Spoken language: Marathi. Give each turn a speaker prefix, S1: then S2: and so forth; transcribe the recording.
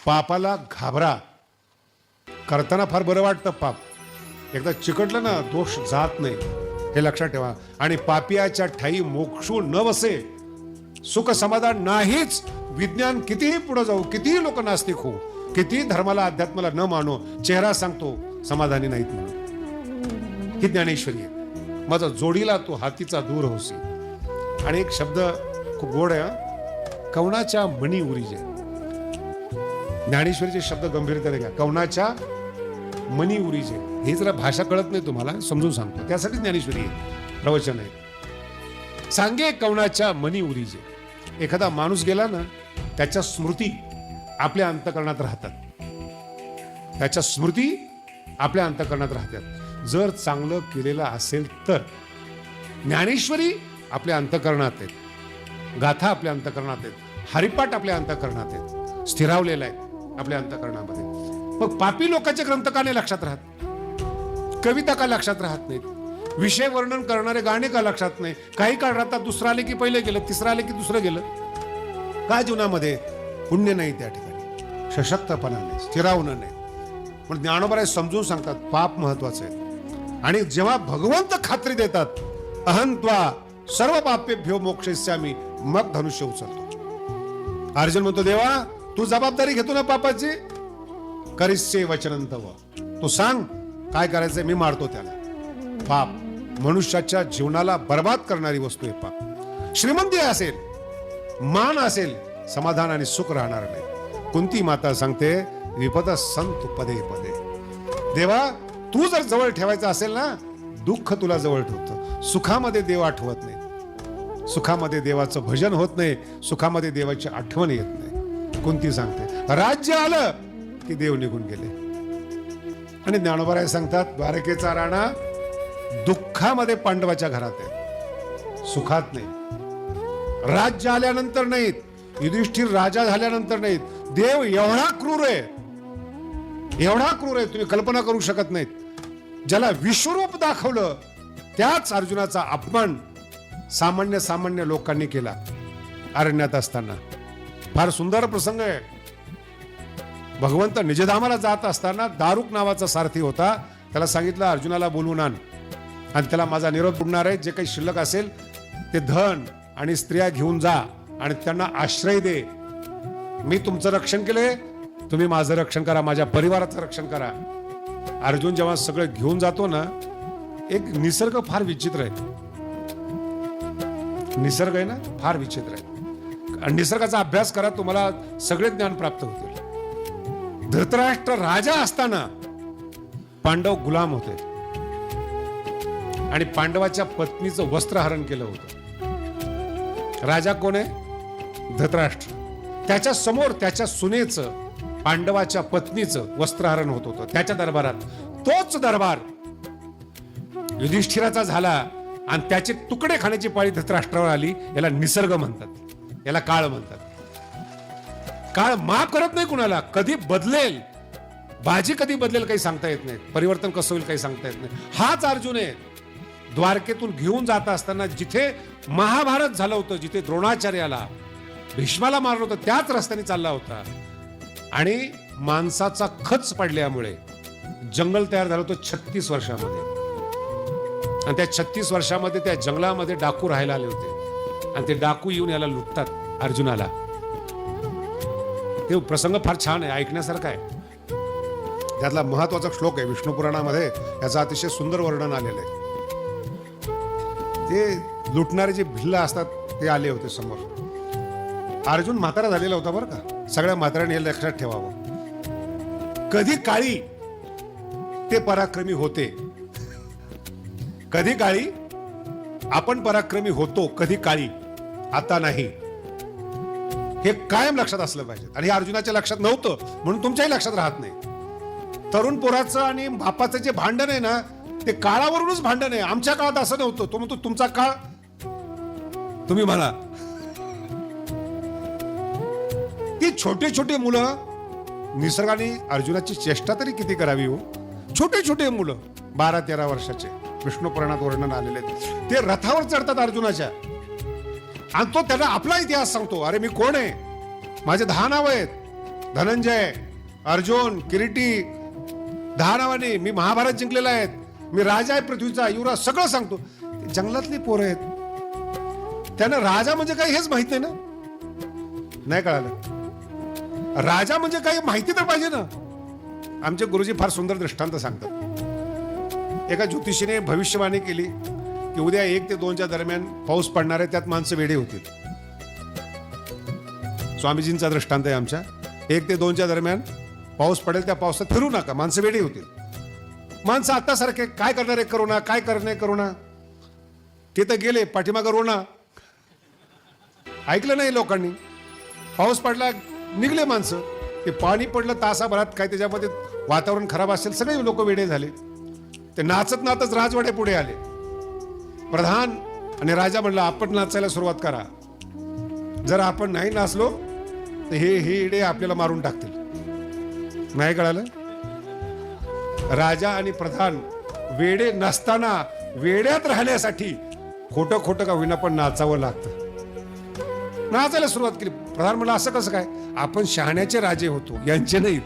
S1: पापाला घाबरा. करताना फार बरं वाटतं पाप, एकदा चिकटलं ना दोष जात नाही, हे लक्षात ठेवा. आणि पापियाच्या ठाई मोक्षू न वसे, सुख समाधान नाहीच. विज्ञान कितीही पुढे जाऊ, कितीही लोक नास्तिक हो, कितीही धर्माला अध्यात्माला न मानो, चेहरा सांगतो समाधानी नाहीत म्हणून. ही ज्ञानेश्वरी आहे. माझा जोडीला तू हातीचा दूर होसी. आणि एक शब्द खूप गोड आहे, कवनाच्या मणी उरीजे. ज्ञानेश्वरीचे शब्द गंभीरतेने घ्या. कवनाच्या मणी उरीजे. हे जरा भाषा कळत नाही तुम्हाला, समजून सांगतो, त्यासाठी ज्ञानेश्वरी आहे, प्रवचन आहे. सांगे कवनाच्या मणी उरीजे. एखादा माणूस गेला ना, त्याच्या स्मृती आपल्या अंतःकरणात राहतात. त्याच्या स्मृती आपल्या अंतःकरणात राहतात. जर चांगलं केलेलं असेल तर. ज्ञानेश्वरी आपल्या अंतःकरणात आहेत, गाथा आपल्या अंतःकरणात आहेत, हरिपाठ आपल्या अंतःकरणात आहेत, स्थिरावलेला आहे आपल्या अंतःकरणामध्ये. मग पापी लोकांचे ग्रंथ का नाही लक्षात राहत? कविता का लक्षात राहत नाहीत? विषय वर्णन करणारे गाणे का लक्षात नाही? काही काळ राहतात, दुसरं आले की पहिले गेलं, तिसरं आले की दुसरं गेलं. का जीवनामध्ये पुण्य नाही, त्या ठिकाणी सशक्तपणा नाही, स्थिरावणं नाही. पण ज्ञानोबा समजून सांगतात पाप महत्वाचं आहे. आणि जेव्हा भगवंत खात्री देतात, अहंत्वा सर्व पापेभ्यो मोक्षयिष्यामी, मग धनुष्य उचलतो. अर्जुन म्हणतो, देवा तू जबाबदारी घेतो ना पापाची? करिष्ये वचनं तव. तू सांग काय करायचंय, मी मारतो त्याला. पाप मनुष्याच्या जीवनाला बर्बाद करणारी वस्तू आहे. पाप श्रीमंती असेल, मान असेल, समाधान आणि सुख राहणार नाही. कुंती माता सांगते, विपद संत पदे पदे. देवा तू जर जवळ ठेवायचं असेल ना, दुःख तुला जवळ ठेवतं. सुखामध्ये देव आठवत नाही, सुखामध्ये देवाचं भजन होत नाही, सुखामध्ये देवाची आठवण येत नाही. कुंती सांगते, राज्य आलं की देव निघून गेले. आणि ज्ञानोबा सांगतात, द्वारकेचा राणा दुःखामध्ये पांडवाच्या घरात आहे, सुखात नाही. राज्य आल्यानंतर नाहीत, युधिष्ठिर राजा झाल्यानंतर नाहीत. देव एवढा क्रूर आहे, एवढा क्रूर आहे, तुम्ही कल्पना करू शकत नाहीत. ज्याला विश्वरूप दाखवलं त्याच अर्जुनाचा अपमान सामान्य सामान्य लोकांनी केला अरण्यात असताना. फार सुंदर प्रसंग आहे. भगवंत निजधामाला जात असताना दारुक नावाचा सारथी होता, त्याला सांगितलं अर्जुनाला बोलवून आण आणि त्याला माझा निरोप उडणार आहे, जे काही शिल्लक असेल ते धन आणि स्त्रिया घेऊन जा आणि त्यांना आश्रय दे. मी तुमचं रक्षण केलंय, तुम्ही माझं रक्षण करा, माझ्या परिवाराचं रक्षण करा. अर्जुन जेव्हा सगळं घेऊन जातो ना, एक निसर्ग फार विचित्र आहे. निसर्ग आहे ना फार विचित्र आहे. निसर्गाचा अभ्यास करा, तुम्हाला सगळे ज्ञान प्राप्त होतील. धृतराष्ट्र राजा असताना पांडव गुलाम होते आणि पांडवाच्या पत्नीचं वस्त्रहरण केलं होतं. राजा कोण आहे? धृतराष्ट्र. त्याच्या समोर त्याच्या सुनेचं, पांडवाच्या पत्नीचं वस्त्रहरण होत होतं त्याच्या दरबारात. तोच दरबार युधिष्ठिराचा झाला आणि त्याचे तुकडे खाण्याची पाळी धृतराष्ट्रावर आली. याला निसर्ग म्हणतात, याला काळ म्हणतात. काळ माफ करत नाही कुणाला, कधी बदलेल, भाजी कधी बदलेल काही सांगता येत नाही, परिवर्तन कसं होईल काही सांगता येत नाही. हाच अर्जुन आहे. द्वारकेतून घेऊन जात असताना जिथे महाभारत झालं होतं, जिथे द्रोणाचार्याला भीष्माला मारलं होतं, त्याच रस्त्याने चालला होता. आणि माणसाचा खच पडल्यामुळे जंगल तयार झालं होतं 36 वर्षामध्ये. आणि त्या 36 वर्षामध्ये त्या जंगलामध्ये डाकू राहायला आले होते आणि ते डाकू येऊन याला लुटतात अर्जुनाला. ते प्रसंग फार छान आहे, ऐकण्यासारखा आहे. त्यातला महत्वाचा श्लोक आहे विष्णू पुराणामध्ये, याचं अतिशय सुंदर वर्णन आलेलं आहे. ते लुटणारे जे भिल्ल असतात ते आले होते समोर. अर्जुन म्हातारा झालेला होता बरं का. सगळ्या म्हाताऱ्यांनी हे लक्षात ठेवावं. कधी काळी ते पराक्रमी होते, कधी काळी आपण पराक्रमी होतो, कधी काळी, आता नाही. हे कायम लक्षात असलं पाहिजे. आणि हे अर्जुनाच्या लक्षात नव्हतं म्हणून तुमच्याही लक्षात राहत नाही. तरुण पोराचं आणि बापाचं जे भांडण आहे ना, ते काळावरूनच भांडण आहे. आमच्या काळात असं नव्हतं. तो म्हणतो तुमचा काळ, तुम्ही म्हणा. ती छोटे छोटे मुलं, निसर्गाने अर्जुनाची चेष्टा तरी किती करावी हो. छोटे छोटे मुलं 12-13 वर्षाचे, विष्णू पुराणात वर्णन आलेले, ते रथावर चढतात अर्जुनाच्या आणि तो त्यांना आपला इतिहास सांगतो. अरे मी कोण आहे, माझे 10 नाव आहेत, धनंजय, अर्जुन, किरीटी, 10 नावाने मी महाभारत जिंकलेला आहे, मी राजा आहे पृथ्वीचा, युवराज, सगळं सांगतो. जंगलातली पोरं आहेत, त्यांना राजा म्हणजे काही हेच माहित नाही ना. नाही कळालं? राजा म्हणजे काही माहिती तर पाहिजे ना. आमचे गुरुजी फार सुंदर दृष्टांत सांगतात. एका ज्योतिषीने भविष्यवाणी केली की उद्या 1 ते 2च्या दरम्यान पाऊस पडणार आहे, त्यात माणसं वेडे होतील. स्वामीजींचा दृष्टांत आहे आमच्या. 1 ते 2च्या दरम्यान पाऊस पडेल, त्या पावसात फिरू नका, माणसं वेडे होतील. माणसं आता सारखे काय करणार आहे करोना, काय करणे करोना, ते तर गेले, पाठीमागं रोना. ऐकलं नाही लोकांनी. पाऊस पडला, निघले माणसं. ते पाणी पडलं तासाभरात, काय त्याच्यामध्ये वातावरण खराब असेल, सगळे लोक वेडे झाले. ते नाचत नाचत राजवाडे पुढे आले. प्रधान आणि राजा म्हणलं आपण नाचायला सुरुवात करा. जर आपण नाही नाचलो तर हे इडे आपल्याला मारून टाकतील. नाही कळालं? राजा आणि प्रधान वेडे नसताना वेड्यात राहण्यासाठी खोटं खोटं का होईना पण नाचावं लागतं. नाचायला सुरुवात केली. प्रधान म्हणलं असं कसं काय? आपण शहाण्याचे राजे होतो, यांचे नाहीत.